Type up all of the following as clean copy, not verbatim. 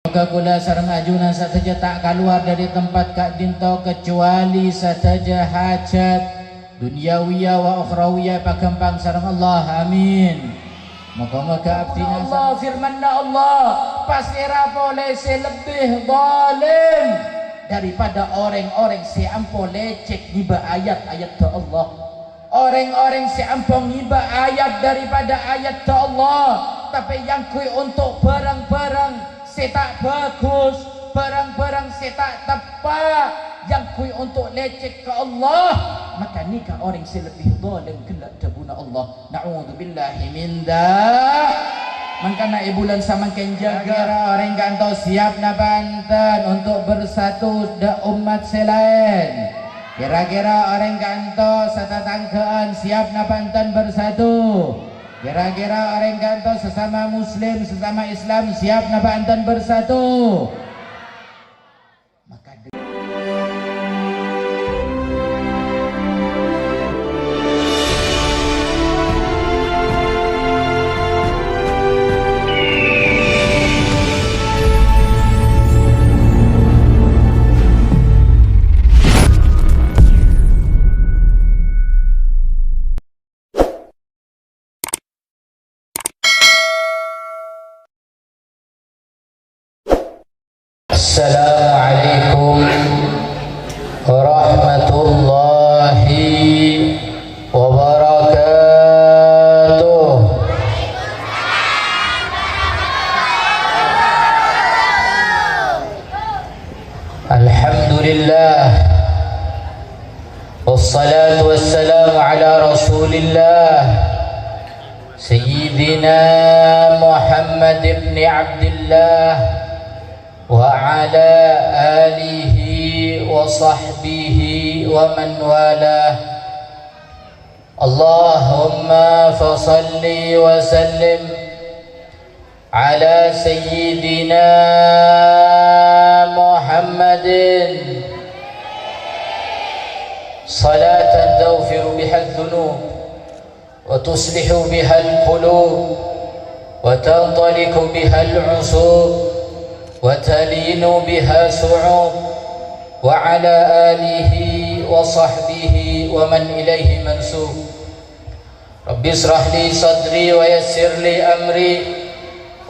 Kula sareng ajunan sateja tak keluar dari tempat kak dinto kecuali sateja hajat duniawiyah wa ukhrawiyah pakempang sareng Allah, amin. Moga-moga abdina Allah firmanna Allah pasti boleh selebih zalim daripada orang-orang si ampo lecek ngiba ayat-ayat ta Allah. Orang-orang si ampo ngiba ayat daripada ayat ta Allah, tapi yang kui untuk barang-barang setak bagus, barang-barang setak tepat, yang kui untuk lecek ke Allah, maka nikah orang selebih zalim kelak tabuna Allah. Na'udzubillahi min dzalik. Mangkana ibulan samangken jaga orang kanto siap na Banten untuk bersatu da umat selain. Kira-kira orang kanto satatangkean siap na Banten bersatu. Kira-kira orang kanto sesama muslim, sesama Islam siap na Banten bersatu. Maka Assalamualaikum warahmatullahi wabarakatuh. Alhamdulillah wassalatu wassalamu ala rasulillah Sayyidina Muhammad ibn Abdullah wa ala alihi wa sahbihi wa man walah. Allahumma fasalli wa sallim ala sayyidina Muhammadin salatan taghfiru biha adh-dhunub wa tuslihu biha al-qulub wa tantaliqu biha al-'usub وتلين بها صعوب وعلى آله وصحبه ومن إليه منسوب. رب اشرح لي صدري ويسر لي أمري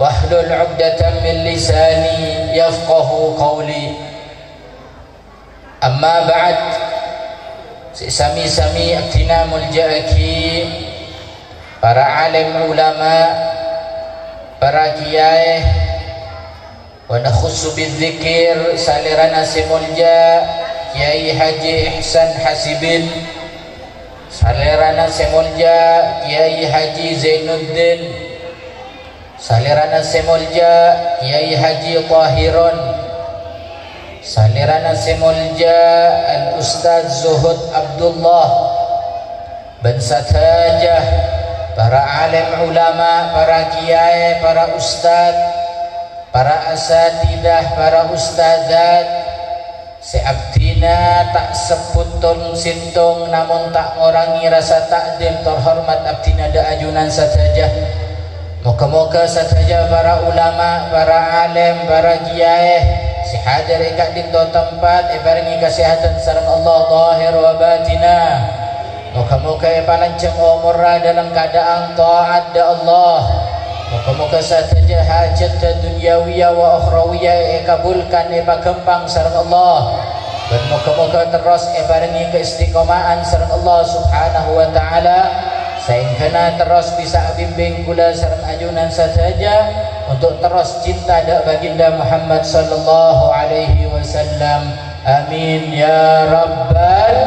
واحلل عقدة من لساني يفقه قولي. أما بعد, sami-sami aktina mulja'aki para alim ulama, para kiai, wa nakhussu bidzikir salirana semulja Kiai Haji Ihsan Hasibin, salirana semulja Kiai Haji Zainuddin, salirana semulja Kiai Haji Tahirun, salirana semulja Al Ustaz Zuhud Abdullah, dan satajah para alim ulama, para kiai, para ustaz, para asatidah, para ustazat, seabdina tak seputun sintung namun tak ngorangi rasa takdim terhormat abdina da ajunan saja. Moga-moga saja para ulama, para alim, para kiai si hadir ikat dinto tempat barengi kesehatan sareng Allah zahir wa batina. Moga-moga palanceng umurna dalam keadaan taat da Allah. Moga-moga saja hajat duniawiyah wa ukhrawiyah kabulkan pakempang sareng Allah, dan moga-moga terus barengi keistiqomahan sareng Allah subhanahu wa ta'ala sehingga terus bisa bimbing kula sareng ajunan saja untuk terus cinta da baginda Muhammad sallallahu alaihi wasallam, amin ya rabbal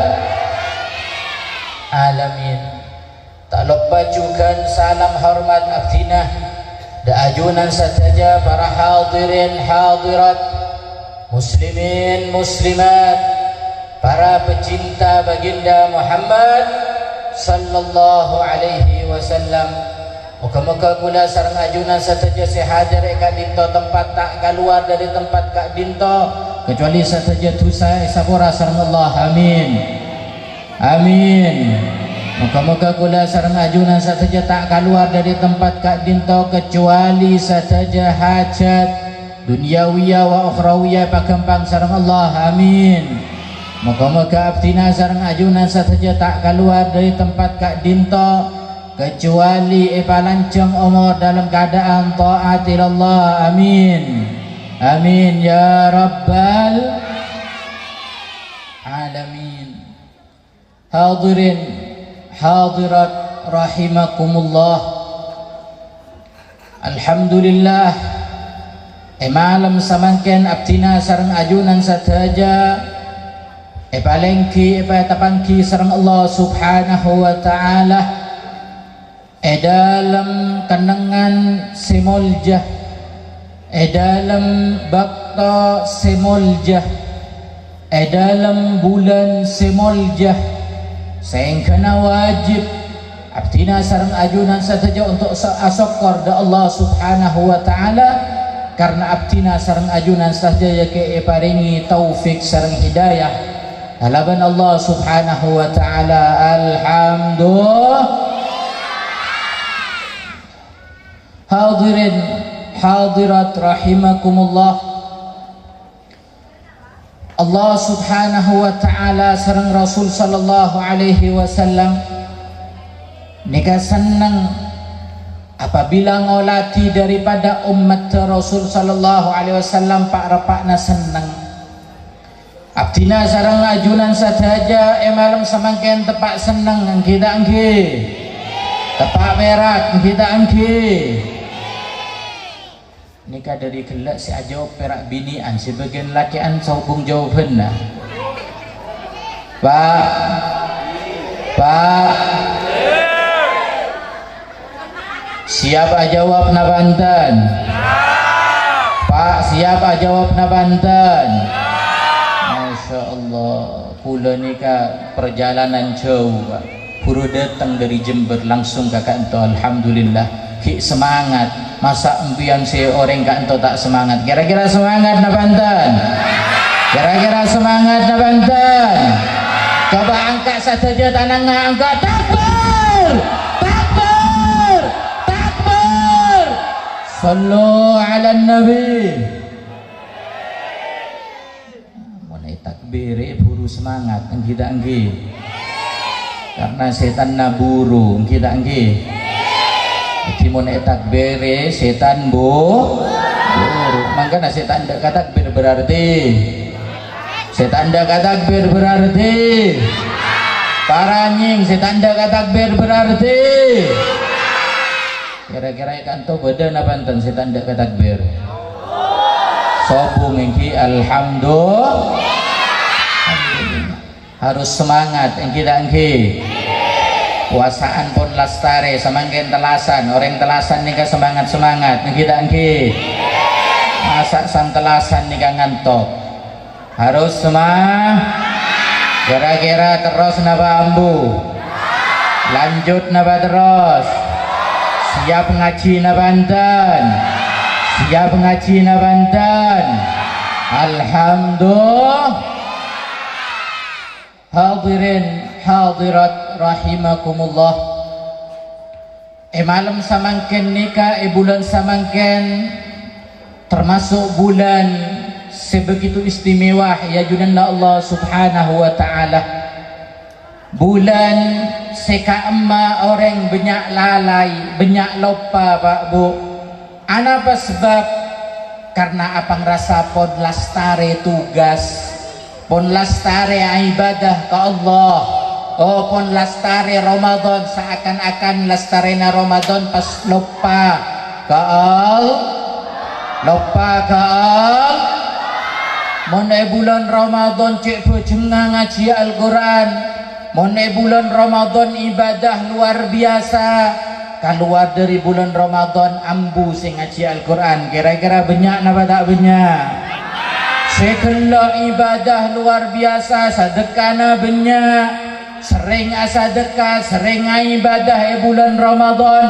alamin. Tak lupa juga salam hormat abdina da ajunan saja para hadirin hadirat, muslimin muslimat, para pecinta baginda Muhammad sallallahu alaihi wasallam. Moga-moga kula sareng ajunan saja sehadir ka dinto tempat tak keluar dari tempat kak dinto kecuali saja dosa sabora sareng Allah, amin amin. Moga-moga kula sareng ajunan saja tak keluar dari tempat kak dinto kecuali saja hajat Duniawiyah wa ukhrawiyah pagempang sareng Allah, amin. Moga-moga abdina sareng ajunan sateja tak keluar dari tempat Kak Dinto kecuali panjang umur dalam keadaan taat ilallah, amin. Amin ya rabbal alamin. Hadirin hadirat rahimakumullah, alhamdulillah malam samangken abdina sareng ajunan sateja palengki tapangki sareng Allah subhanahu wa ta'ala dalam kenangan semuljah dalam bakta semuljah dalam bulan semuljah sehingga wajib abdina sareng ajunan sateja untuk asokor da Allah subhanahu wa ta'ala karena abdina sareng ajunan sateja ke paringi taufik sareng hidayah halaban Allah subhanahu wa ta'ala. Alhamdulillah. Hadirin hadirat rahimakumullah, Allah subhanahu wa ta'ala sareng Rasul sallallahu alaihi wasallam nika senang apabila ngolati daripada umat Rasul sallallahu alaihi wasallam pak repakna senang. Abdina sareng ajunan saja malam samangken tepak senang kita angge tepak perak kita angge nikah dari gelak si ajawab perak binian sebagian lakian saubung jawaban nah pak siap jawab na Banten pak siap jawab na Banten. Masya Allah pula nikah perjalanan jauh pak buru datang dari Jember langsung kakak ento alhamdulillah ki semangat masa empian si orang kak ento tak semangat kira-kira semangat na Banten kira-kira semangat na Banten coba angkat saja tanangnya angkat takbir takbir takbir sallu ala nabi mulai takbir buru semangat kita anggi karena setan naburu kita anggi jadi mau takbir setan buru makanya setan ndak takbir berarti setan ndak takbir berarti paranying setan ndak takbir berarti kira-kira ikan to beda na Banten setan ndak takbir sobung engki alhamdulillah harus semangat engki dak engki puasaan pun lastare samangken telasan orang telasan nika semangat engki dak engki masak sang telasan nika ngantok harus semangat kira-kira terus napa ambu lanjut napa terus siap ngaji na Banten siap ngaji na Banten alhamdulillah. Hadirin hadirat rahimakumullah malam samangken nika bulan samangken termasuk bulan sebegitu istimewa ya junanna Allah subhanahu wa ta'ala bulan seka emma orang banyak lalai banyak lupa pak bu apa sebab karena apa ngerasa pon lastare tugas pon lastare ibadah ke Allah oh pon lastare Ramadan seakan-akan lastarena Ramadan pas lupa ke Monai bulan Ramadan cek berjengah ngaji Al-Quran monai bulan Ramadan ibadah luar biasa keluar dari bulan Ramadan ambu sing ngaji Al-Quran kira-kira banyak napa tak banyak sekala ibadah luar biasa sedekana banyak sering sedekah sering ibadah bulan Ramadan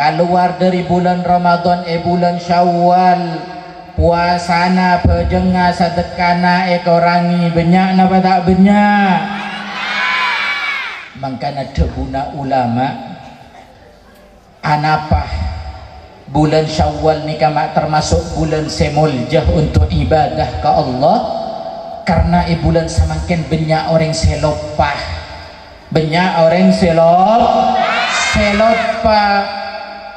keluar dari bulan Ramadan bulan Syawal puasana pejengah sedekana ekorangi banyak napa tak banyak mangkana deguna ulama anapah bulan Syawal ni mak termasuk bulan semuljah untuk ibadah ke Allah, karena bulan semakin banyak orang selopah, banyak orang selopah.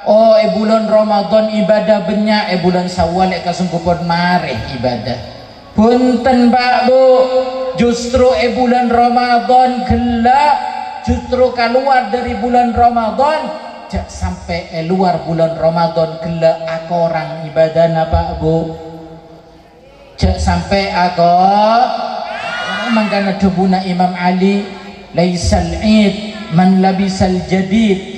Oh, bulan Ramadan ibadah banyak, bulan Syawal kasungguh pun mareh ibadah. Punten Pak Bu, justru bulan Ramadan gelap, justru keluar dari bulan Ramadan, jak sampai luar bulan Ramadan gelap aku orang ibadah na Pak Bu. Jak sampai aku mangkana debuna Imam Ali, laisal id man labisal jadid.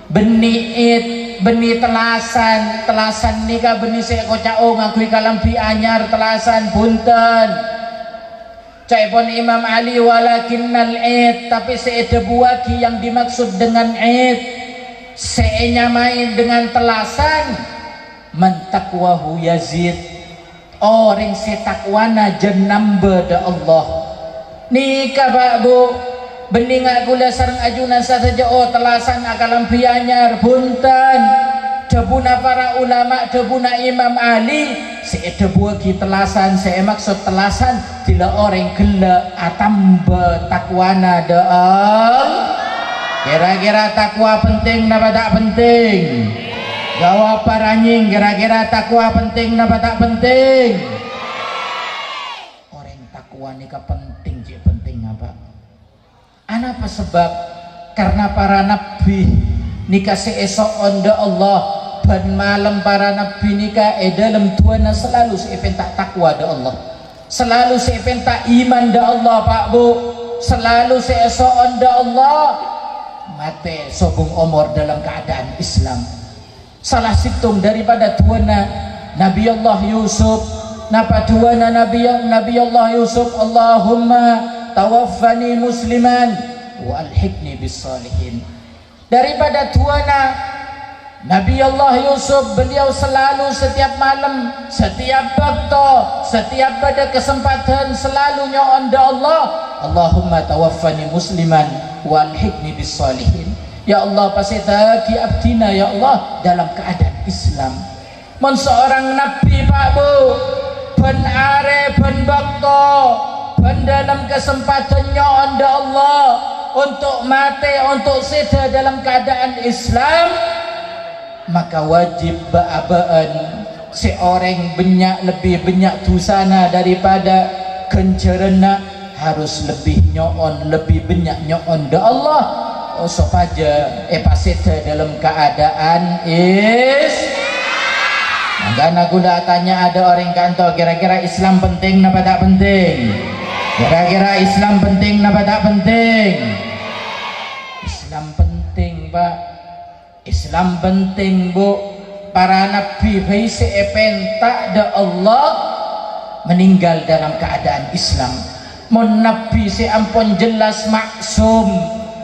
Beni telasan nikah beni seko cao ngakui kalampi anyar telasan punten caipun Imam Ali walakinnal id, tapi seede buaki yang dimaksud dengan id seenya main dengan telasan mentakwahu yazid, orang setakwana jenambe da Allah nikah Pak Bu. Bening gula sarang ajunan saja oh telasan akalam pianyar punten debuna para ulama debuna Imam Ali sedebu ki telasan saya maksud telasan tidak orang gela atamba takwana doang. Kira-kira takwa penting napa tak penting? Jawab paranying, kira-kira takwa penting napa tak penting? Orang takwa ni penting je, penting apa? Apa sebab? Karena para nabi nikah seesok onda Allah ban malam para nabi nikah dalam tuana selalu sepentak takwa da Allah, selalu sepentak iman da Allah Pak Bu, selalu seesok onda Allah mate sobung umur dalam keadaan Islam. Salah situng daripada tuana Nabi Allah Yusuf, napa tuana Nabi Allah Yusuf, Allahumma tawaffani musliman wa alhiqni bis salihin. Daripada tuana Nabi Allah Yusuf, beliau selalu setiap malam, setiap waktu, setiap pada kesempatan selalu nyoonda Allah, Allahumma tawaffani musliman wa alhiqni bis salihin. Ya Allah pasitaki abdina ya Allah dalam keadaan Islam. Mon seorang nabi Pak Bu, ben are ben waktu dalam kesempatannya anda Allah untuk mati, untuk seda dalam keadaan Islam, maka wajib ba'abaan seorang lebih banyak dosana daripada kencerena, harus lebih nyoon, lebih banyak nyoon da Allah supaya seda dalam keadaan Maka gula tanya ada orang kantor, kira-kira Islam penting apa tak penting? Kira-kira Islam penting apa tak penting? Islam penting Pak, Islam penting Bu. Para nabi baise pentak da Allah meninggal dalam keadaan Islam. Mon nabi se ampun jelas maksum,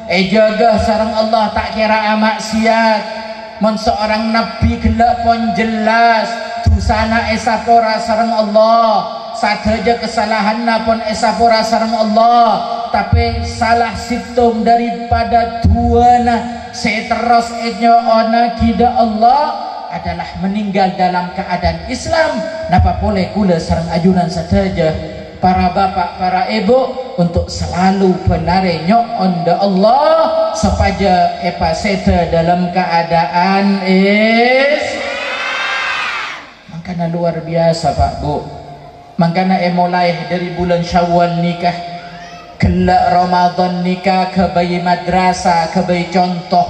jaga sareng Allah tak kira maksiat. Mon seorang nabi gelak pun jelas dosana esapora sareng Allah, sadaja kesalahan pun esapora sareng Allah, tapi salah situng daripada tuana seteros ona kida Allah adalah meninggal dalam keadaan Islam. Napa boleh kula sareng ajunan sadaja para bapak, para ibu untuk selalu benare nyoon da Allah supaya seda dalam keadaan makanya luar biasa Pak Bu. Makanya mulai dari bulan Syawal nikah, gelak Ramadan nikah, ke bayi madrasah, ke bayi contoh.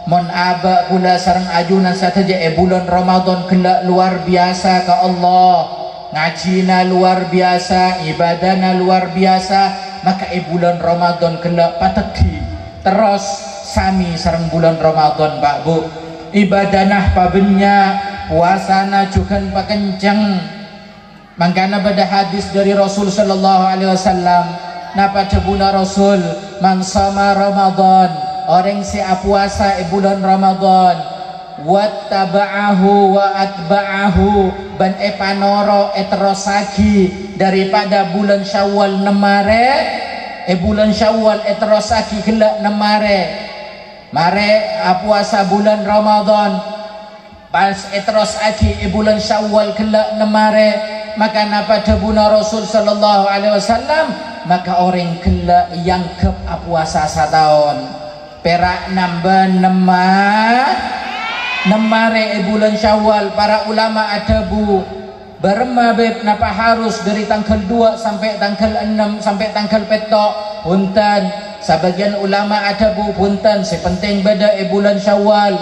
Mon aba kula sareng ajunan saja bulan Ramadan gelak luar biasa ke Allah, ngajina luar biasa, ibadahna luar biasa, maka bulan Ramadan gelak pateki terus sami sareng bulan Ramadan Pak Bu. Ibadahna pabenya, puasana juga pakenceng. Mangkana pada hadis dari Rasul sallallahu alaihi wasallam, napa cebuna Rasul, man sama Ramadan, orang si puasa bulan Ramadan, wattaba'ahu wa atba'ahu, ban panoro terosaki daripada bulan Syawal nemare, bulan Syawal terosaki gelak nemare mare puasa bulan Ramadan pas terus aki bulan Syawal kelak nemare maka napa debuna Rasul sallallahu alaihi wasallam maka orang kelak yang ke puasa setahun perak nambah nemare bulan Syawal. Para ulama adabu bermabib napa harus dari tanggal 2 sampai tanggal 6 sampai tanggal petok punten. Sebagian ulama adabu punten sepenting beda bulan Syawal.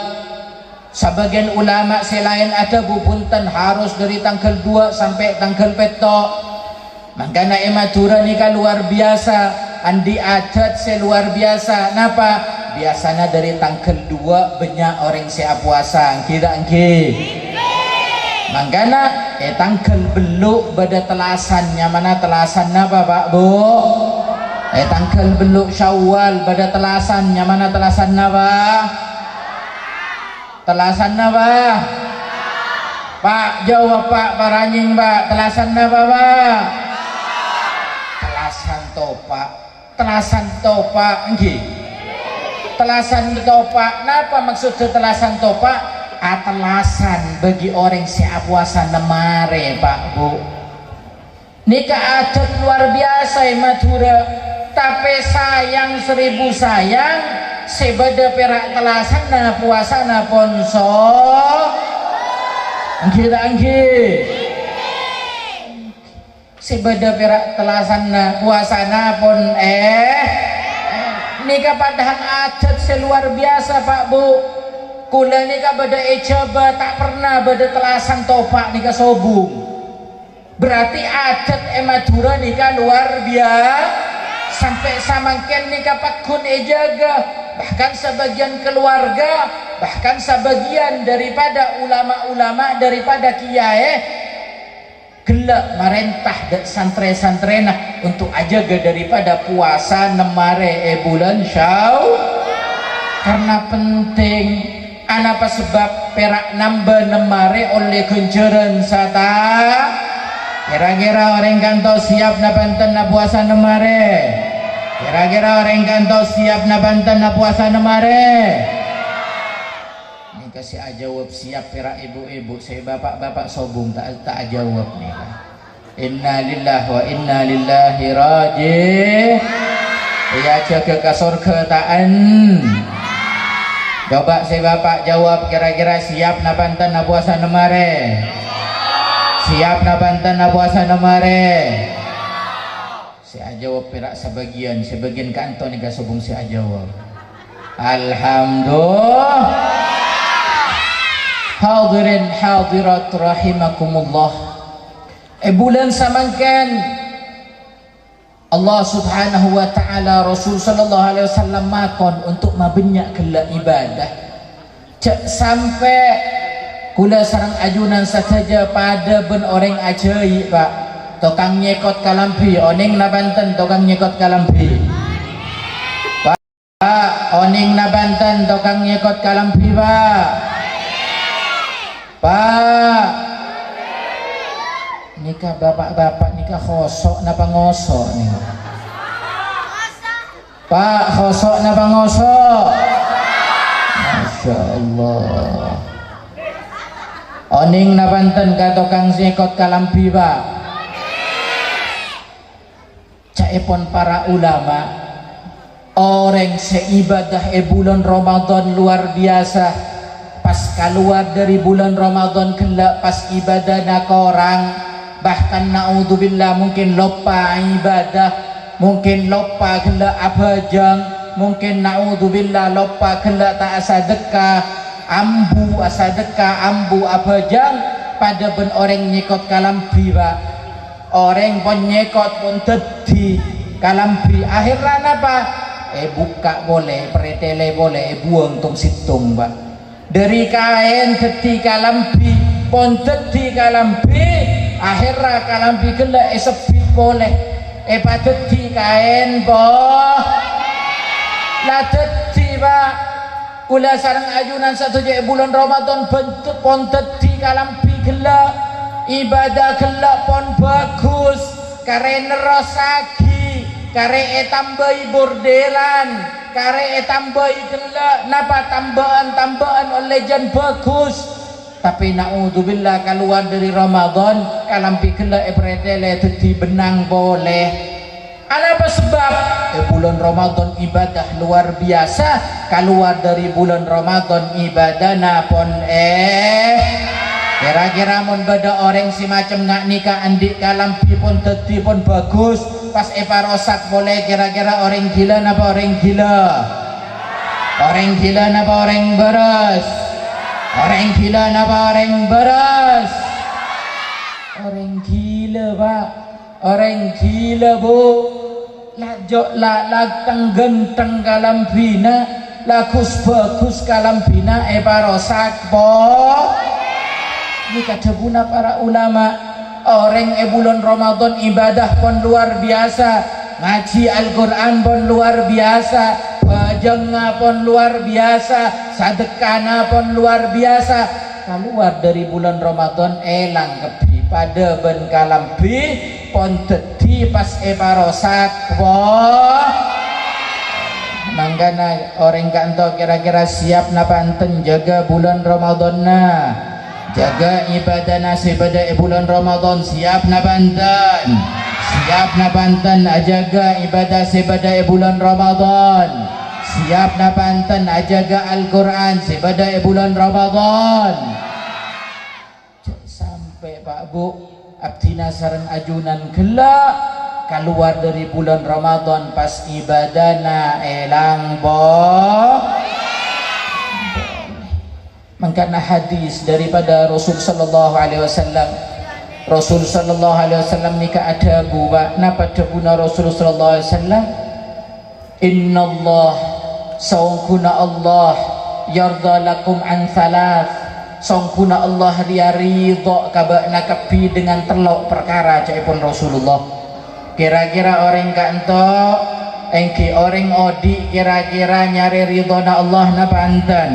Sebagian ulama selain adabu punten harus dari tanggal 2 sampai tanggal petok. Makanya Madura nikah luar biasa, andi adat luar biasa. Napa? Biasanya dari tanggal 2 banyak orang siap puasa, kira angki. Makanya tanggal beluk pada telasannya mana telasan apa Pak Bu? Tanggal beluk Syawal pada telasannya mana telasan apa? Telasan apa? Pak jawab Pak Paranying Pak, telasan apa Pak? Telasan topak, telasan topak nggih. Telasan topak, napa maksudnya telasan topak? Telasan bagi orang siap puasa nemare Pak Bu. Nikah adat luar biasa Madura, tapi sayang 1000 sayang sebeda perak telasan na puasa na ponso anggi sebeda perak telasan na puasa na pon nikah padahal adat seluar biasa Pak Bu. Kula nikah beda ejaba tak pernah beda telasan topak nikah sobung. Berarti adat Madura nikah luar biasa. Sampai samangken nikah pakun ejaga, bahkan sebagian keluarga, bahkan sebagian daripada ulama-ulama daripada kiai gelak merentah santre-santrena untuk ajaga daripada puasa nemare bulan Syawal. Karena penting anapa sebab perak nambah nemare oleh kunjuran sata. Kira-kira orang kanto siap na banten na puasa nemare. Kira-kira orang kanto siap na banten na puasa nemare. Ini kasih jawab siap perak ibu-ibu. Saya bapak-bapak sobung tak jawab nih. Inna lillahi wa inna lillahi raji. Ya jaga ke surga taan. Coba saya bapak jawab kira-kira siap na banten na puasa nemare. Siap na banten na puasa nemare. Saya jawab perak sebagian kanto nih kasubung saya jawab. Alhamdulillah. Hadirin hadirat rahimakumullah. Bulan samangkan Allah subhanahu wa ta'ala Rasul sallallahu alaihi wasallam makon untuk mabanyak kelak ibadah. Cak sampai kula sarang ajunan saja pada ben orang ajaib Pak. Tokang nyekot kalampi oning na Banten tokang nyekot kalampi. Pak oning na Banten tokang nyekot kalampi Pak. Pak nikah bapak-bapak nikah khosok napa ngosok nih Pak, khosok napa ngosok? Masya Allah. Oning na Banten ka tokang nyekot kalampi Pak. Caipon para ulama orang seibadah bulan Ramadan luar biasa. Pas keluar dari bulan Ramadan kelak pas ibadah nak orang, bahkan naudzubillah mungkin lupa ibadah, mungkin lupa kelak abajang, mungkin naudzubillah lupa kelak tak sedekah, ambu asadekah ambu abajang pada ben orang nyekot kalampi Pak. Orang pun nyekot pun tedi kalampi akhirnya apa? Buka boleh, pretele boleh, buang tong situng Pak. Dari kain tedi kalampi pun tedi kalampi akhirnya kalampi gelak sepit boleh. Tedi kain boh lah tedi Pak. Kula sarang ajunan satu bulan Ramadan bentuk pon tedi kalampi gelak ibadah gelak pon bagus kare nerosagi kare tambahi bordelan kare tambahi gelak napa tambahan oleh jan bagus tapi naudzubillah keluar dari Ramadan kalampi kela epretele dadi benang boleh. Apa sebab? Bulan Ramadan ibadah luar biasa, keluar dari bulan Ramadan ibadah napon kira-kira mun beda orang si macam ngak nikah andik kalampi pun dadi pun bagus pas parosak boleh. Kira-kira orang gila napa orang gila? Orang gila napa orang beres? Orang gila napa orang beres? Orang gila pak, orang gila bu. Lajok la genteng kalam bina, lagus bagus kalam bina parosak po. Ini kata guna para ulama. Orang bulan Ramadan ibadah pun luar biasa, ngaji Al-Quran pun luar biasa, pajang pun luar biasa, sedekah pun luar biasa. Keluar dari bulan Ramadan elang kebi pada ben kalambi pon dadi pas parosak wah. Mangkana orang kanto kira-kira siap napanten jaga bulan Ramadan na, jaga ibadah nasi pada bulan Ramadan siap napanten, siap napanten jaga ibadah pada bulan Ramadan, siap napanten jaga Al-Quran pada bulan Ramadan. Sampai Pak Bu abdina sareng ajunan gelak keluar dari bulan Ramadan pas ibadana elang boh. Mangkana hadis daripada Rasul sallallahu alaihi wasallam. Rasul sallallahu alaihi wasallam nika ada buat napa debuna Rasul sallallahu alaihi wasallam, innallah sawkuna Allah yarda lakum an thalath, songkuna Allah dia ridho kabakna kepi dengan telok perkara caipun Rasulullah. Kira-kira orang kanto engki orang odi kira-kira nyari ridho na Allah na panten.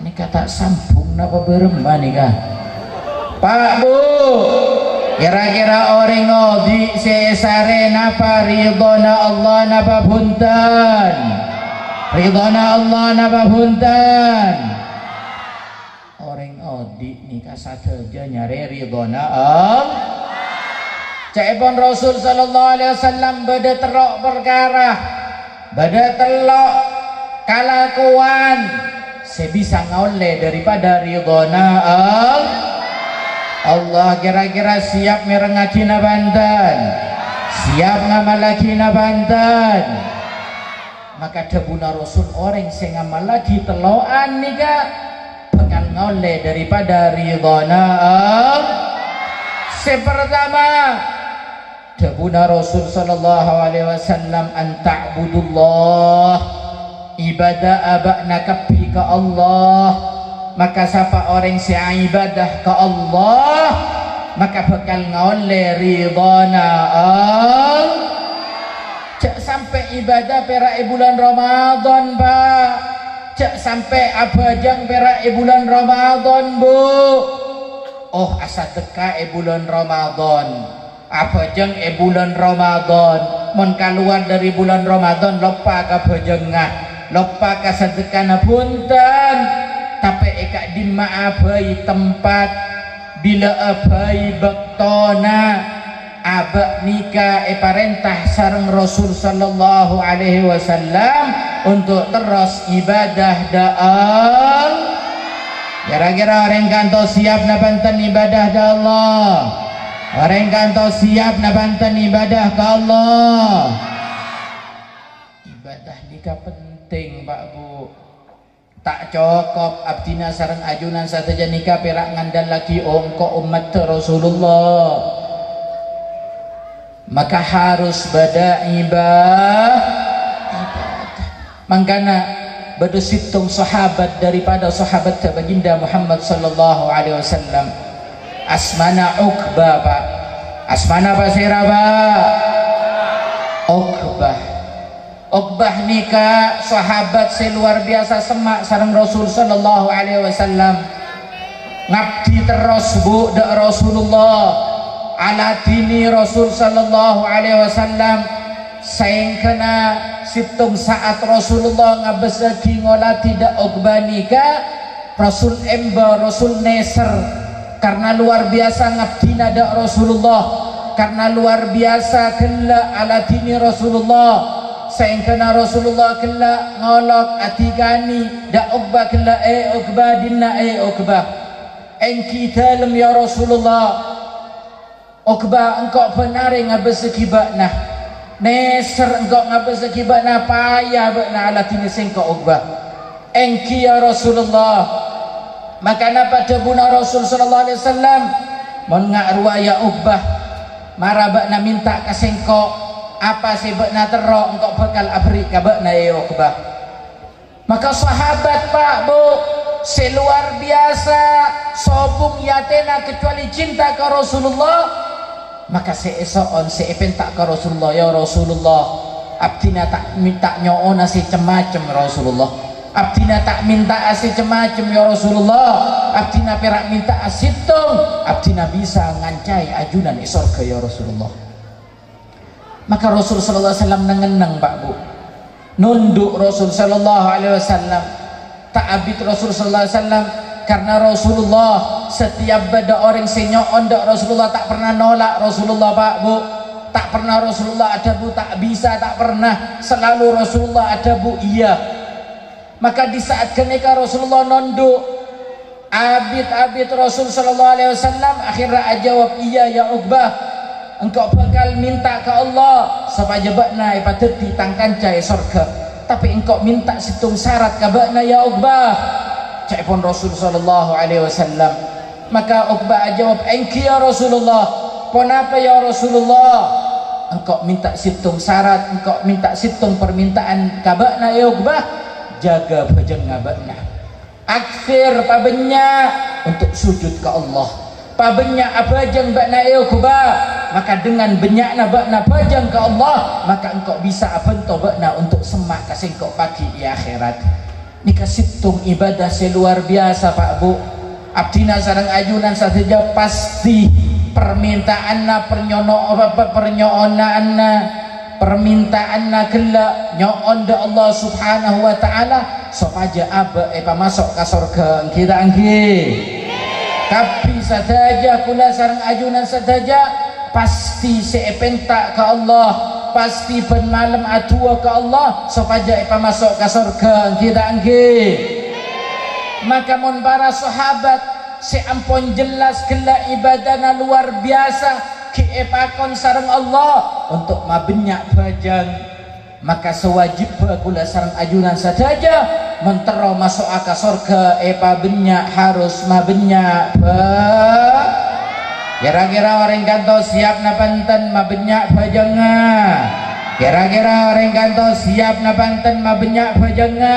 Ini kata sambung napa beremah nih kah Pak Bu? Kira-kira orang odi sesare napa ridho na Allah napa punten? Ridhona Allah napa punten? Orang odi nikah saja nyari ridhona Allah. Caipun Rasul sallallahu alaihi wasallam beda terok perkara, beda telok kalakuan sebisa ngoleh daripada ridhona Allah. Kira-kira siap merengaji na banten, siap ngamalaki na banten. Maka debuna Rasul orang sing ngamal lagi teloan nika bakal ngoleh daripada ridhona sepertama debuna Rasul sallallahu alaihi wasallam an ta'budullah ibadah abakna kepi ke Allah. Maka siapa orang si ibadah ke Allah maka bakal ngoleh ridhona cak sampai ibadah perak bulan Ramadan Pak, cak sampai abajang perak bulan Ramadan Bu. Oh asa teka bulan Ramadan, abajang bulan Ramadan, mon keluar dari bulan Ramadan lupa kabajengah, lupa kasedekana punten. Tapi eka dima abai tempat bila abai bektona abak nikah perintah sareng Rasul sallallahu alaihi wasallam untuk terus ibadah daal. Kira-kira orang kanto siap nabanten ibadah da Allah. Orang kanto siap nabanten ibadah ke Allah. Ibadah nikah penting Pak Bu. Tak cukup abdina sareng ajunan saja nikah perak ngandal lagi ongko umat Rasulullah. Maka harus bada ibadah. Mangkana bersitung sahabat daripada sahabat baginda Muhammad sallallahu alaihi wasallam. Asmana Uqbah Pak. Asmana apa siraba? Uqbah. Uqbah nikah sahabat seluar biasa semak sareng Rasul sallallahu alaihi wasallam. Ngabdi terus Bu dak Rasulullah. Ala dini Rasul sallallahu alaihi wasallam saing kena situng saat Rasulullah ngabes lagi ngolah tidak Uqbah nikah Rasul emba, Rasul neser, karena luar biasa ngabdina dak Rasulullah, karena luar biasa kella ala dini Rasulullah. Sehingga Rasulullah kella ngolok atigani dak Uqbah kella Uqbah dinna Uqbah engki dalem ya Rasulullah. Uqbah engkau benar ngabeseki bakna neser, engkau ngabeseki bakna payah bakna ala dini sengkau Uqbah engki ya Rasulullah. Makanya pada buna Rasul sallallahu alaihi wasallam mon ngak ya Uqbah marabakna minta kasengko apa sih bakna terok engkau bakal abri ka bakna ya Uqbah. Maka sahabat Pak Bu seluar biasa sobung yatena kecuali cinta ke Rasulullah. Maka seesoon seepentak ke Rasulullah, ya Rasulullah abdina tak minta nyoona si cemacem Rasulullah, abdina tak minta asi cemacem ya Rasulullah, abdina perak minta asitung, abdina bisa ngancai ajunan isorga ya Rasulullah. Maka Rasul sallallahu alaihi wasallam nengenang Pak Bu, nunduk Rasul sallallahu alaihi wasallam, ta'abit Rasul sallallahu alaihi wasallam, karena Rasulullah setiap beda orang senyoon dak Rasulullah tak pernah nolak Rasulullah Pak Bu, tak pernah Rasulullah ada Bu tak bisa, tak pernah, selalu Rasulullah ada Bu iya. Maka di saat ketika Rasulullah nunduk abid Rasul sallallahu alaihi wasallam akhirnya jawab iya ya Uqbah, engkau bakal minta ke Allah supaya bakna ibadat ditangkan cai surga, tapi engkau minta situng syarat ke bakna ya Uqbah. Cakapun Rasul sallallahu alaihi wasallam. Maka Uqbah jawab engki ya Rasulullah. Kenapa ya Rasulullah? Engkau minta situng syarat, engkau minta situng permintaan ke bakna ya Uqbah, jaga bajang ngabakna, akhir pabenya untuk sujud ke Allah, pabenya abajang bakna ya Uqbah. Maka dengan benyakna bakna bajang ke Allah, maka engkau bisa abento bakna untuk semak kasih engkau pagi di akhirat. Nikah situng ibadah seluar biasa Pak Bu. Abdina sarang ajunan saja pasti permintaanna pernyoonaanna permintaanna kella nyoon da Allah subhanahu wa ta'ala sopaja aba masuk ke surga kita angki. Tapi saja kula sarang ajunan saja pasti seepenta ke Allah, pasti ben malam atua ke Allah supaya masuk ke surga kita anggi. Maka mon para sahabat seampun jelas gela ibadahna luar biasa kiepakon sareng Allah untuk mabenyak bajang, maka sewajib kula sareng ajunan saja mentero masuk ke surga benyak harus mabenyak kira-kira orang kanto siap na panten mabenyak bajanga, kira-kira orang kanto siap na panten mabenyak bajanga.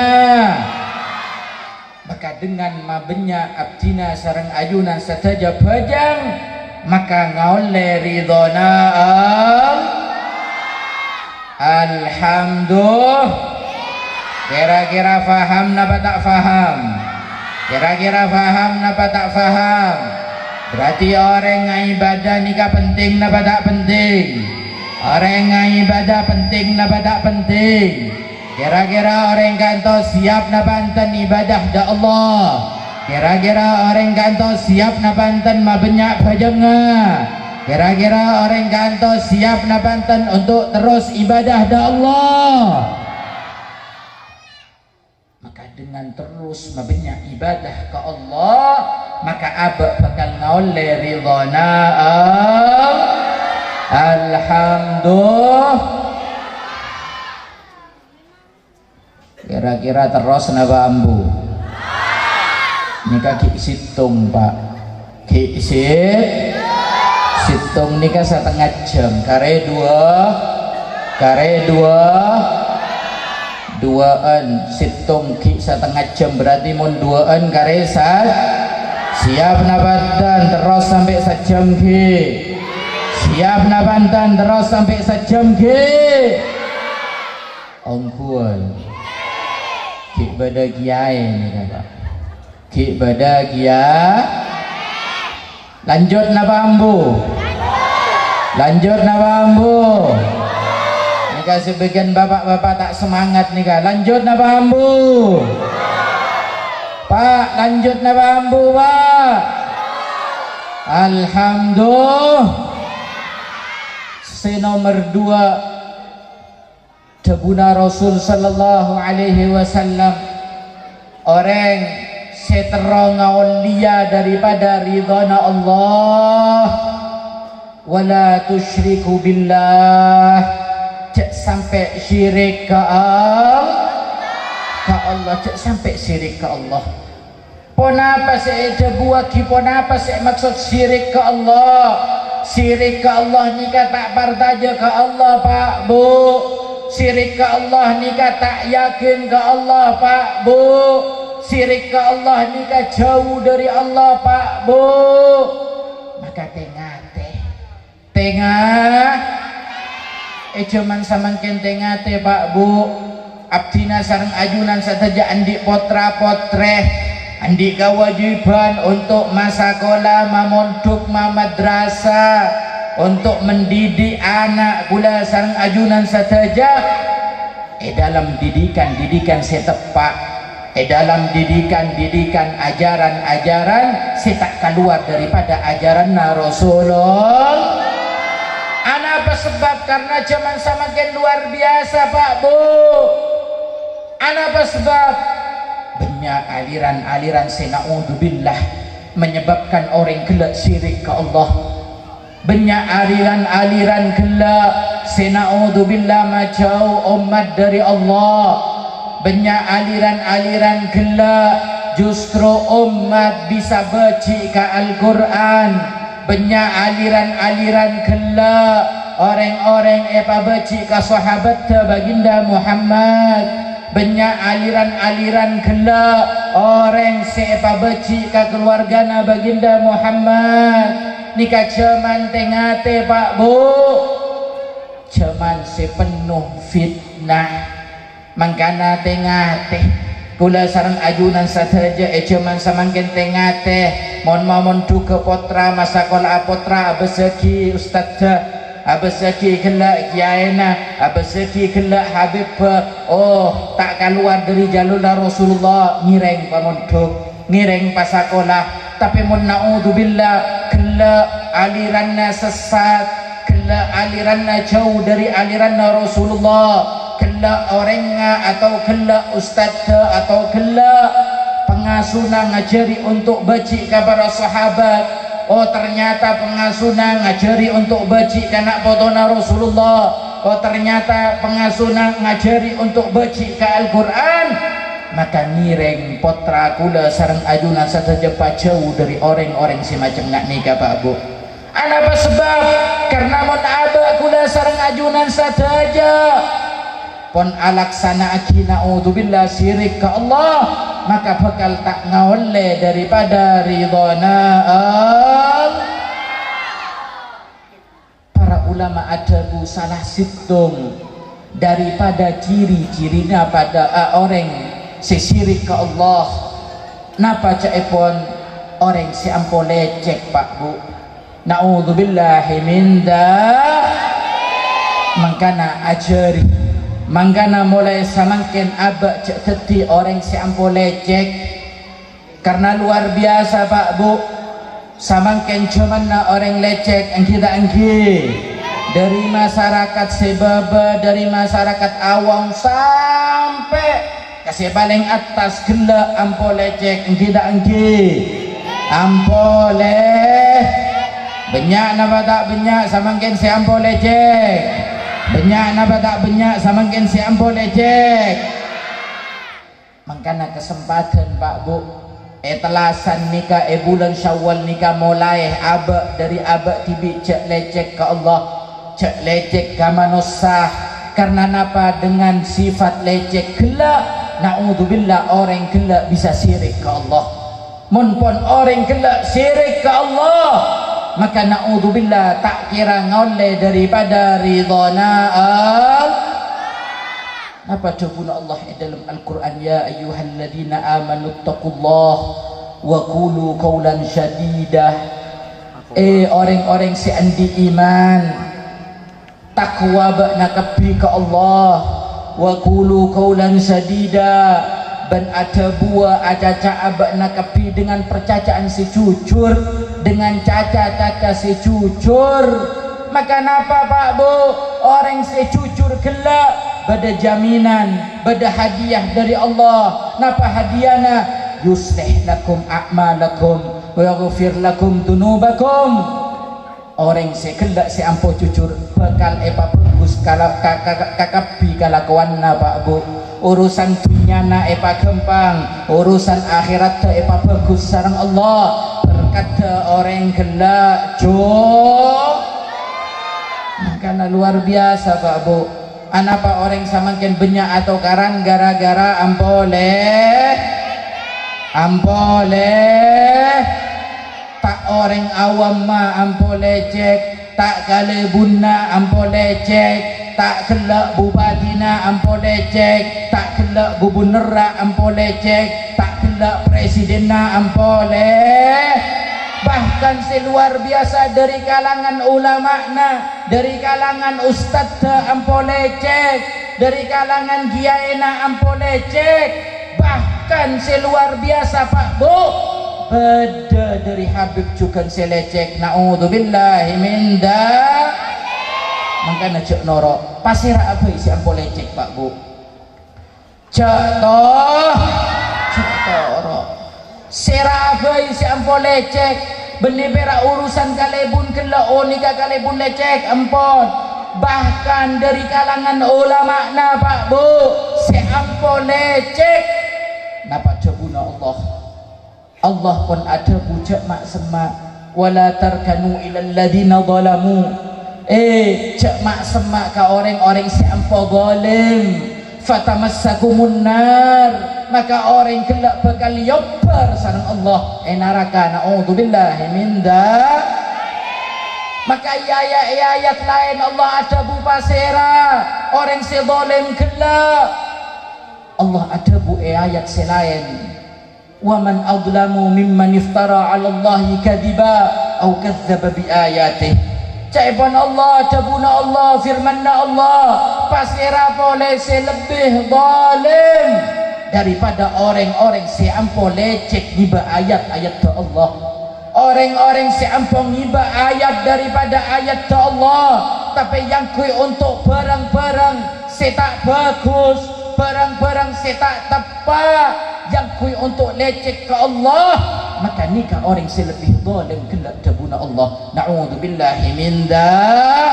Maka dengan mabenyak abdina sareng ajunan saja bajang, maka ngaule ridona alhamdulillah. Kira-kira faham napa tak faham? Kira-kira faham napa tak faham? Berarti orang ibadah nikah penting napa tak penting? Orang ibadah penting napa tak penting? Kira-kira orang kanto siap napa enten ibadah da Allah? Kira-kira orang kanto siap napa enten mabenyak bajanga? Kira-kira orang kanto siap napa enten untuk terus ibadah da Allah? Dengan terus mabenyak ibadah ke Allah, maka abak bakal ngaule ridhana alhamdulillah. Kira-kira terus napa ambu? Nika ki situng Pak, ki situng nika setengah jam, kare dua duaan situng ki setengah jam, berarti mun duaan kare siap nabantan terus sampai sejam ki, siap nabantan terus sampai sejam ki. Ongkuan ki bada kiai nih Pak, ki bada kiai. Lanjut napa ambu? Lanjut napa ambu? Sebagian bapak-bapak tak semangat nih kak. Lanjut napa ambu? Pak lanjut na bambu Pak. Alhamdulillah. Nomor 2 debuna Rasul sallallahu alaihi wasallam, orang seterong aulia daripada ridhana Allah, wala tusyriku billah, cek sampai syirik ke Allah, cek sampai syirik ke Allah. Ponapa saya buat ponapa saya maksud syirik ke Allah? Syirik ke Allah nikah tak partaja ke Allah Pak Bu. Syirik ke Allah nikah tak yakin ke Allah Pak Bu. Syirik ke Allah nikah jauh dari Allah Pak Bu. Maka tengah cuman samangken tengah Pak Bu. Abdina sareng ajunan saja andi potra potreh, andi kewajiban untuk masakola, mamonduk, madrasah, untuk mendidik anak kula sareng ajunan saja. Dalam didikan setepak, dalam didikan ajaran setak keluar daripada ajaran Rasulullah. Apa sebab? Karena zaman semakin luar biasa Pak Bu. Apa sebab? Banyak aliran-aliran sena'udzubillah menyebabkan orang gelak syirik ke Allah. Banyak aliran-aliran gelak sena'udzubillah majau umat dari Allah. Banyak aliran-aliran gelak justru umat bisa baca ke Al-Quran. Banyak aliran-aliran gelak orang-orang baca ke sahabat baginda Muhammad. Banyak aliran-aliran gelak orang sepa beci ke keluarga baginda Muhammad. Nikah zaman tengah Pak Bu, zaman sepenuh fitnah. Mangkana tengah kula sareng ajunan saja zaman samangken tengah mon duka potra masakola potra abeseki ustadz abeseki gelak kiaina, abeseki gelak habib. Oh tak keluar dari jalur Rasulullah, ngireng pamondok, ngireng pasakolah. Tapi mun naudzubillah gelak aliranna sesat, gelak aliranna jauh dari aliran Rasulullah, gelak orangnya atau gelak ustadz atau gelak pengasuh ngajari untuk baci kabar sahabat. Oh ternyata pengasuh ngajari untuk baci kanak potona Rasulullah. Oh ternyata pengasuh ngajari untuk baci ke Al-Quran. Maka nireng potra kula sareng ajunan saja jauh dari orang-orang semacam nak nikah Pak Bu. Apa sebab? Karena mon ada kula sareng ajunan saja pon alaksana akina udzubillah syirik ke Allah, maka bakal tak ngawale daripada ridhana para ulama adabu salah situng daripada ciri-cirinya pada orang sesirik ke Allah. Napa caipun orang si ampo lecek Pak Bu, naudzubillahi min mangkana ajari. Mangkana mulai samangkin abak cek teti orang si ampo lecek. Karena luar biasa Pak Bu, samangkin cuman orang lecek angki dari masyarakat sebaba, dari masyarakat awam sampai kasih paling atas gelak ampo lecek angki ampo banyak napa tak banyak samangkin si ampo lecek. Banyak napa tak banyak samangkin si ampo lecek. Mangkana kesempatan Pak Bu, telasan nikah bulan Syawal nikah mulai abak dari abak tibi cek lecek ke Allah, cek lecek ke manusia. Karena napa? Dengan sifat lecek gelak, naudzubillah orang gelak bisa syirik ke Allah. Mun pun orang gelak syirik ke Allah, maka naudzubillah tak kira ngoleh daripada ridhana apa jawabuna Allah dalam Al-Quran, ya ayyuhalladzina amanu taqullah wa qulu qawlan syadidah. Orang-orang si andi iman takwa bakna kepi ke Allah, wa qulu qawlan syadidah, ban ada buah ada caca nakapi dengan percacaan si jujur, dengan caca-caca si jujur. Maka napa Pak Bu, orang si jujur gelak bada jaminan, bada hadiah dari Allah. Napa hadiahna? Yuslih lakum a'malakum wa yaghfir lakum dunubakum. Orang si gelak si ampo jujur bakal bagus kalau kakapi kalakuanna Pak Bu. Urusan dunyana gampang, urusan akhirat bagus sareng Allah. Berkat orang gelak karena luar biasa Pak Bu. Anapa orang samakin benyak atau karang gara-gara ampole tak orang awam ma ampole cek, tak kale bunna ampole cek, tak kelak bubatina ampole cek, tak kelak gubernera ampole cek, tak kelak presidenna ampole. Bahkan seluar biasa dari kalangan ulama-na, dari kalangan ustadz ampole cek, dari kalangan kiai-na ampole cek. Bahkan seluar biasa Pak Bu, beda dari Habib juga selecek. Na'udzubillahi min da. Mangkana cek noro pasir apa isi ampole cek Pak Bu. Cek toro serabai si ampo lecek benih berak urusan kalebun kela onika kalebun lecek ampon. Bahkan dari kalangan ulama na Pak Bu si ampo lecek napa jabuna Allah pun ada bujak mak semak wala tarkanu ilal ladina zalamu. Cek mak semak ka orang-orang si ampo zalim fatamassakumun nar, maka orang kelak bakal yobar sareng Allah neraka. Na'udzubillahi min da. Maka ayat lain Allah ada bu pasera orang si zalim kelak Allah ada bu ayat selain wa man adlamu mimman iftara 'ala Allahi kadiba aw kadzdzaba bi ayatihi. Caiban Allah, tabuna Allah, firmanna Allah, pasira boleh selebih zalim daripada orang-orang si ampo lecek ngiba ayat-ayat ta Allah. Orang-orang si ampo ngiba ayat daripada ayat ta Allah, tapi yang kui untuk barang-barang si tak bagus, barang-barang si tak tepat, yang kui untuk lecek ke Allah, maka nikah orang si lebih zalim kelak tabuna Allah. Na'udzubillahi min da.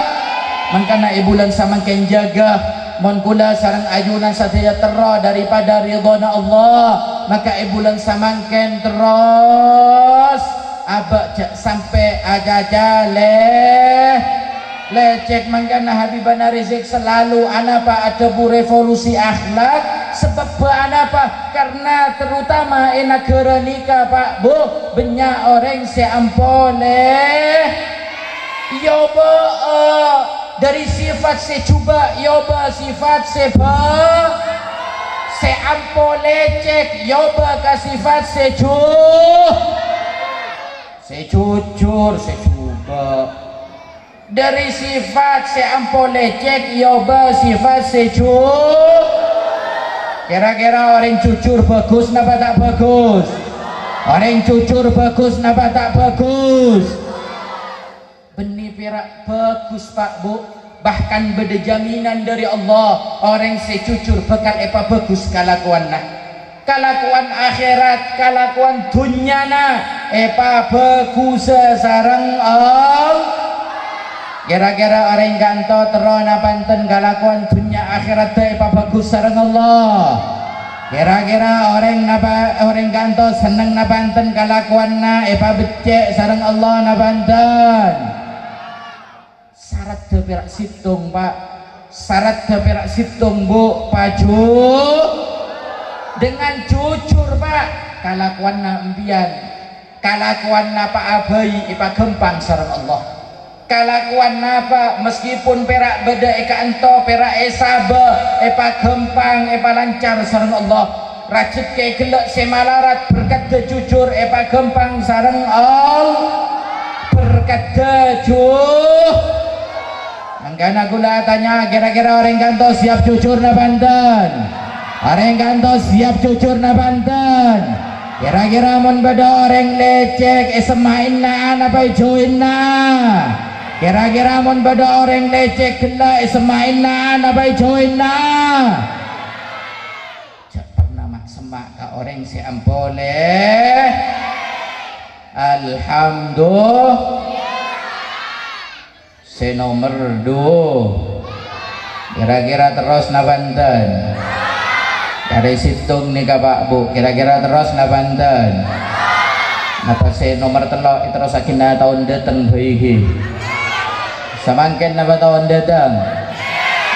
Mangkana ibulan samangken jaga mon kula sareng ayunan satya tera daripada ridhana Allah, maka ibulan samangken terus abak sampai aga lecek. Mangkana Habibana Rizik selalu anapa ada bu revolusi akhlak. Sebab apa? Karena terutama negara nikah Pak Bu banyak orang seampole yoba dari sifat secuba yoba sifat seampole cek yoba ke sifat secujur secuba. Dari sifat seampole cek yoba sifat Kira-kira orang jujur bagus napa tak bagus? Orang jujur bagus napa tak bagus? Benih perak bagus Pak Bu. Bahkan beda jaminan dari Allah orang sejujur bakal bagus kalakuanna. Kalakuan akhirat, kalakuan dunyana bagus sareng Allah. Kira-kira orang kanto terona panten kalakuan dunia akhirat bagus sareng Allah. Kira-kira orang kanto seneng napanten kalakuanna becek sareng Allah napanten. Syarat perak situng Pak, syarat perak situng Bu paju dengan jujur Pak. Kalakuanna empian, kalakuanna Pak abai gempang sareng Allah. Kalakuan apa meskipun perak beda ento perak esaba gempang lancar sareng Allah. Rajut ke gelek semalarat berkat jujur gempang sareng Allah. Berkat jujur. Mangkana kula tanya kira-kira orang kanto siap jujur na banten. Orang kantos siap jujur na Banten. Kira-kira mun beda orang lecek semain na apa join na. Kira-kira mun beda orang lecek gela semain na apa join na. Jak pernah mak semak ka orang si ampole. Alhamdulillah. Si nomor 2. Kira-kira terus na Banten. Dari situng nih Pak Bu, kira-kira terus na Banten. Napa si nomor telok terus akhirnya tahun datang baik. Samangken napa tahun datang.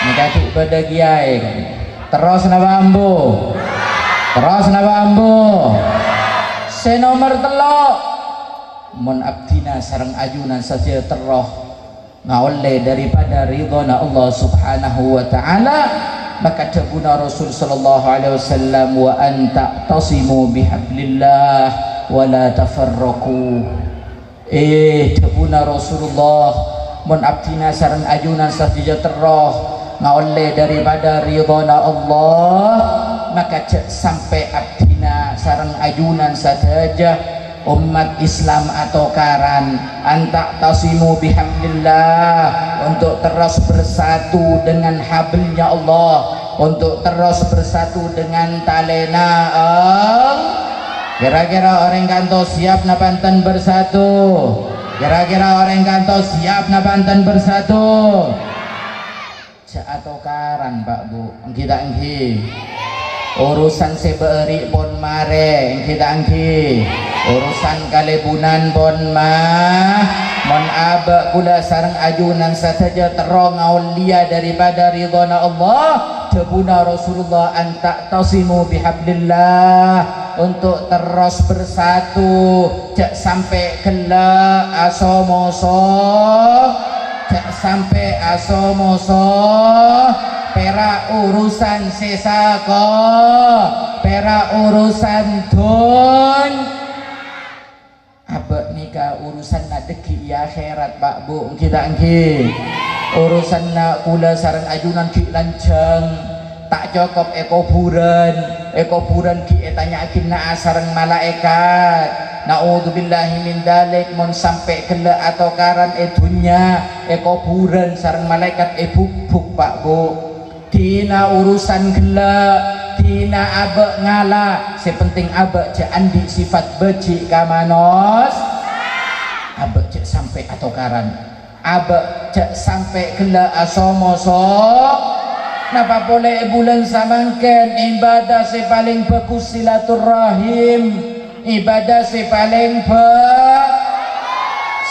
Nikati pada kiai. Terus na Bambu. Terus na Bambu. Si nomor telok. Mun abdina sareng ajunan saja teroh ngaole daripada ridhona Allah Subhanahu wa taala. Maka dabuna Rasul sallallahu alaihi wasallam wa anta tasimu bihablillah wa la tafarraqu. Dabuna Rasulullah mun abdina sareng ajunan saja teroh ngaole daripada ridhona Allah, maka sampai abdina sareng ajunan saja umat Islam atau karan anta tasimu bihamdillah, untuk terus bersatu dengan hablnya Allah, untuk terus bersatu dengan talena Kira-kira orang kantor siap na Banten bersatu. Kira-kira orang kantor siap na Banten bersatu. Atau karan Pak Bu kita engki urusan sebeeri pon mare kita angki, urusan kalebunan pon mah mon aba kula sareng ajunan saja terong aulia daripada ridhona Allah. Dabuna Rasulullah anta tasimu bihablillah, untuk terus bersatu jak sampai kela asomoso, jak sampai asomoso pera urusan sesako, pera urusan dun abek nikah urusan na deki ya akhirat Pak Bu kita angki, urusan na kula sareng ajunan ki lanceng tak cukup ekoburan ki etanya akinna sareng malaikat. Naudzubillahi min dalik, mon sampai kele atau karan dunya ekoburan sareng malaikat bubuk Pak Bu. Tina urusan gela, tina abek ngala, sepenting abek je andi sifat beci kamanos, abek je sampai atau karan, abek je sampai gela asomoso. Napa boleh bulan samangken ibadah si paling bagus silaturahim, ibadah si paling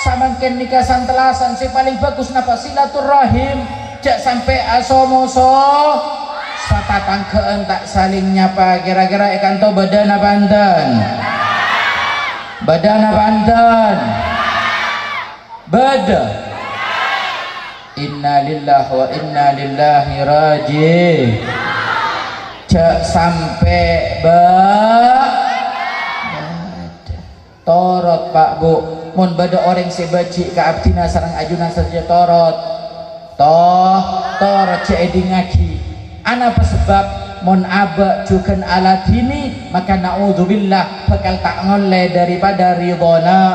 samangken nikah santelasan si paling bagus napa silaturahim. Jak sampai asomoso satatang keun tak saling nyapa. Kira-kira ikan to badana Banten, badana Banten bada. Inna lillahi wa inna lillahi raji. Jak sampai torot Pak Bu, mun bada orang sebaci ke abdina sarang ajunan saja torot ceding ngaki. Apa sebab mon aba jukan ala dini, maka naudzubillah bakal tak ngoleh daripada ridhona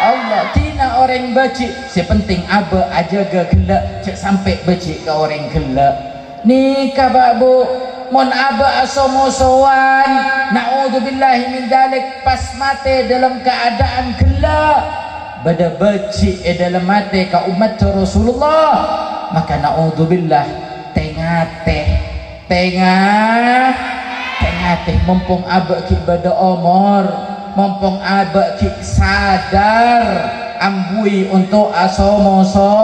Allah. Tina orang baci sepenting aba aja gelak cek sampai baci ke orang gelak nikah Pak Bu. Mon aba asomosoan naudzubillahi min dalik pas mate dalam keadaan gelak bada beci dalam mati ka umat Rasulullah, maka naudzubillah tengah mumpung abek ki bada omor, mumpung abek ki sadar ambui untuk asomoso.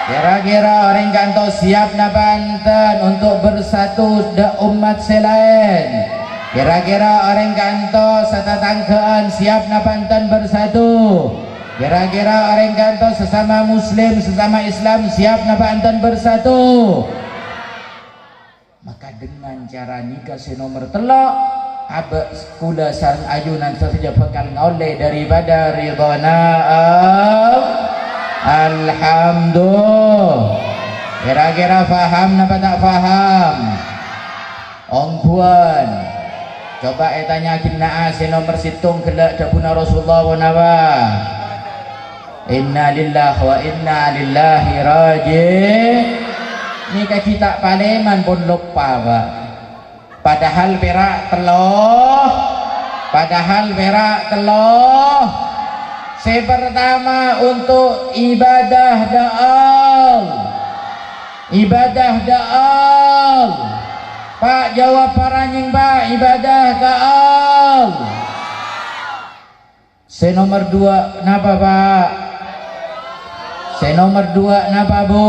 Kira-kira orang kantor siap na Banten untuk bersatu da umat selain. Kira-kira orang kantor satatangkean siap na Banten bersatu. Kira-kira orang kantor sesama muslim, sesama Islam siap na Banten bersatu. Maka dengan cara nikah si nomor telok abek kula sareng ajunan saja bakal ngoleh daripada ridhona alhamdulillah. Kira-kira faham napa tak faham? Ong Puan. Coba tanya kinna si nomor situng gelak dabuna Rasulullah wa nawa. Inna lillahi wa inna lillahi raji'un. Ini kita Paleman pun lupa Pak. Padahal perak teloh. Pertama untuk ibadah daal. Pak jawab paranying Pak, ibadah daal. Nomor 2 napa Pak? Nomor 2 napa Bu?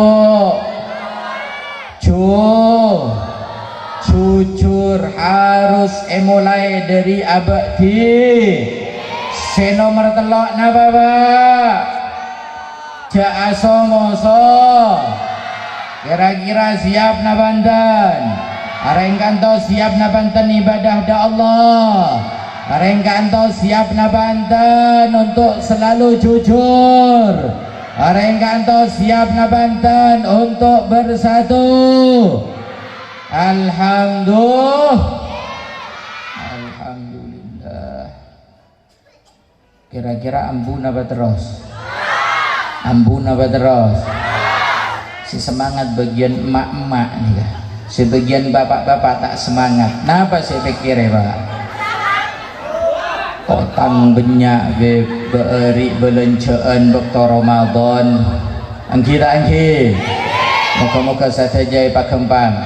Jujur harus mulai dari abadi. Nomor 3 napa Pak? Jaasomoso. Kira-kira siap nabanten? Arengkanto siap nabanten ibadah da Allah. Arengkanto siap nabanten untuk selalu jujur. Arengkanto siap nabanten untuk bersatu. Alhamdulillah. Kira-kira ambu napa terus? Si semangat bagian emak-emak nih kah? Sebagian bapak-bapak tak semangat. Napa saya pikir ya Pak? Otang benyak beeri belencaan waktu Ramadan. Angki. Moga-moga saja Pak Kempang.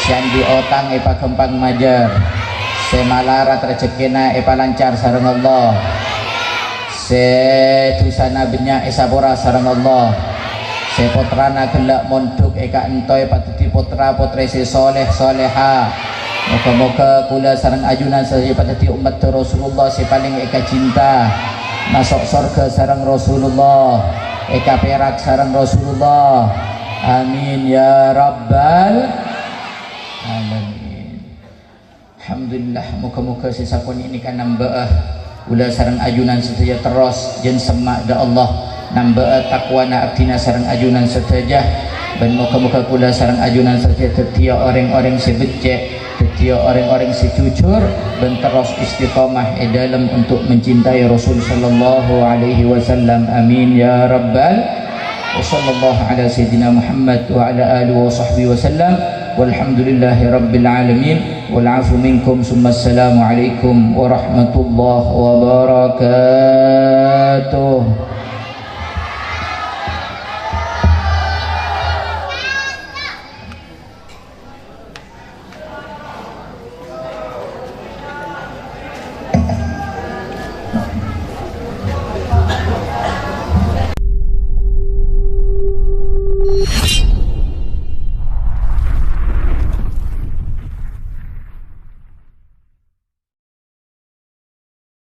Sian di otang Pak Kempang majar. Semalarat rezekina lancar sareng Allah. Tusana benyak sabora sareng Allah. Potrana gelak monduk eka entoy patuti potra potri soleh soleha. Moga-moga kula sareng ajunan saja patuti umat Rasulullah paling eka cinta. Masuk surga sareng Rasulullah. Eka perak sareng Rasulullah. Amin ya rabbal alamin. Alhamdulillah. Moga-moga sesapun ini kan nambah kula sareng ajunan saja terus jen semak da Allah. Nambah takwana abdina sarang ajunan saja dan muka-muka kula sarang ajunan saja tetia orang-orang sebecek, tetia orang-orang sejujur dan terus istiqamah dalam untuk mencintai Rasul sallallahu alaihi wasallam. Amin ya rabbal wa sallallahu ala sayyidina Muhammad wa ala alihi wa sahbihi wasallam walhamdulillahi rabbil alamin wal afu minkum summa assalamu alaikum warahmatullahi wabarakatuh.